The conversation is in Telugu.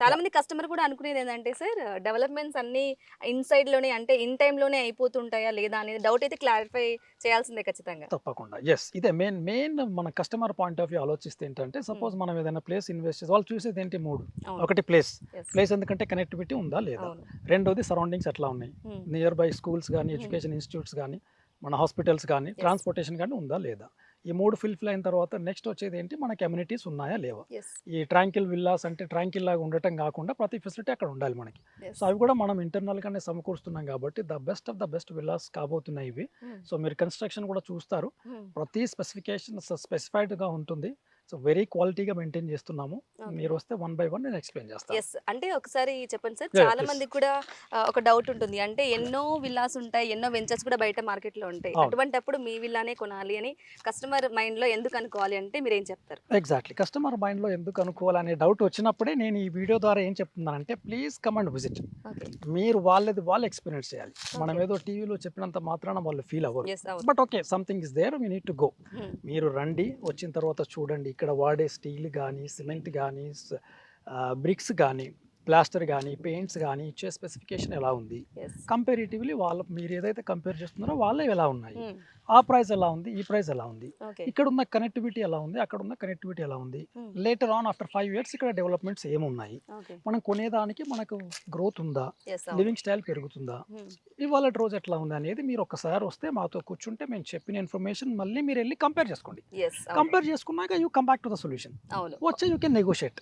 చాలా మంది కస్టమర్ కూడా అనుకునేది ఏందంటే సార్, డెవలప్‌మెంట్స్ అన్నీ ఇన్‌సైడ్‌లోనే అంటే ఇన్ టైమ్‌లోనే అయిపోతుంటాయా లేదా అనేది డౌట్ అయితే క్లారిఫై చేయాల్సిందే ఖచ్చితంగా. తప్పకుండా. యెస్. ఇదే మెయిన్ మన కస్టమర్ పాయింట్ ఆఫ్ వ్యూ ఆలోచిస్తే ఏంటంటే, హ్మ్. సపోజ్ మనం ఏదైనా ప్లేస్ ఇన్వెస్ట్ చేసి వాళ్ళు చూసేదేంటి 3. అవును. ఒకటి ప్లేస్. యెస్. ప్లేస్ ఎందుకంటే కనెక్టివిటీ ఉందా? లేదా? అవును. రెండోది సరౌండింగ్స్ ఎట్లా ఉన్నాయి? హ్మ్. నియర్ బై స్కూల్స్ గాని, హ్మ్. ఎడ్యుకేషన్ ఇన్‌స్టిట్యూట్స్ గాని, మన హాస్పిటల్స్ గాని, యెస్. ట్రాన్స్‌పోర్టేషన్ గాని ఉందా? లేదా? ఈ 3 ఫుల్‌ఫిల్ అయిన తర్వాత నెక్స్ట్ వచ్చేదేంటి? మనకి అమ్యూనిటీస్ ఉన్నాయా? లేవా? యెస్. ఈ ట్రాంకిల్ విల్లాస్ అంటే ట్రాంకిల్ లాగా ఉండటం గాకుండా ప్రతి ఫెసిలిటీ అక్కడ ఉండాలి మనకి. So, yes. అవి కూడా మనం ఇంటర్నల్‌గానే సమకూరుస్తున్నాం కాబట్టి the best of the best villas కాబోతున్నాయి ఇవి. హ్మ్. సో, మీరు కన్‌స్ట్రక్షన్ కూడా చూస్తారు. హ్మ్. ప్రతి స్పెసిఫికేషన్ స్పెసిఫైడ్‌గా ఉంటుంది. సో, వెరీ క్వాలిటీగా మెయింటైన్ చేస్తున్నాము. ఓకే. మీరొస్తే వన్ బై వన్ నేను ఎక్స్‌ప్లెయిన్ చేస్తాను. యెస్. అంటే ఒకసారి చెప్పండి సార్. యాహ్! యాహ్! చాలా ప్లీజ్. మందికి కూడా ఒక డౌట్ ఉంటుంది. అంటే ఎన్నో విల్లాస్ ఉంటాయి. ఎన్నో వెంచర్స్ కూడా బయట మార్కెట్‌లో ఉంటాయి. అవును. అటువంటప్పుడు మీ విల్లానే కొనాలి అని కస్టమర్ మైండ్‌లో ఎందుకు అనుకోవాలి అంటే మీరేం చెప్తారు? ఎగ్జాక్ట్‌లీ. కస్టమర్ మైండ్‌లో ఎందుకు అనుకోవాలనే డౌట్ వచ్చినప్పుడే నేను ఈ వీడియో ద్వారా ఏం చెప్తున్నానంటే please come and visit. Okay. మీరు వాళ్ళది వాళ్ళు ఎక్స్‌పీరియన్స్ చేయాలి. ఓకే. మనమేదో టీవీలో చెప్పినంత మాత్రాన వాళ్ళు ఫీల్ అవ్వరు. యెస్. అవును. But okay. Something is there we need to go. Hmm. మీరు రండి. వచ్చిన తర్వాత చూడండి. ఇక్కడ వాడే స్టీల్ గానీ, సిమెంట్ గానీ, బ్రిక్స్ గానీ, ప్లాస్టర్ గానీ, పెయింట్స్ గానీ ఇచ్చే స్పెసిఫికేషన్ ఎలా ఉంది? యెస్. కంపారిటివ్‌లీ మీరేదైతే కంపేర్ చేస్తున్నారో వాళ్ళవి ఎలా ఉన్నాయి? హ్మ్. ఆ ప్రైస్ ఎలా ఉంది? ఈ ప్రైస్ ఎలా ఉంది? ఓకే. ఇక్కడున్న కనెక్టివిటీ ఎలా ఉంది? అక్కడున్న కనెక్టివిటీ ఎలా ఉంది? హ్మ్. లేటర్ ఆన్ ఆఫ్టర్ 5 ఇయర్స్ ఇక్కడ డెవలప్‌మెంట్స్ ఏమున్నాయి? ఓకే. మనం కొనేదానికి మనకు గ్రోత్ ఉందా? యెస్. అవును. లివింగ్ స్టైల్ పెరుగుతుందా? హ్మ్. ఇవాళటి రోజు ఎట్లా ఉంది అనేది మీరు ఒక్కసారి వస్తే మాతో కూర్చుంటే మేము చెప్పిన ఇన్ఫర్మేషన్ మళ్ళీ మీరెళ్లి కంపేర్ చేసుకోండి. యెస్. అవును. కంపేర్ చేసుకున్నాక you come back to the solution. అవును. వచ్చి యూ కెన్ నెగోషియేట్.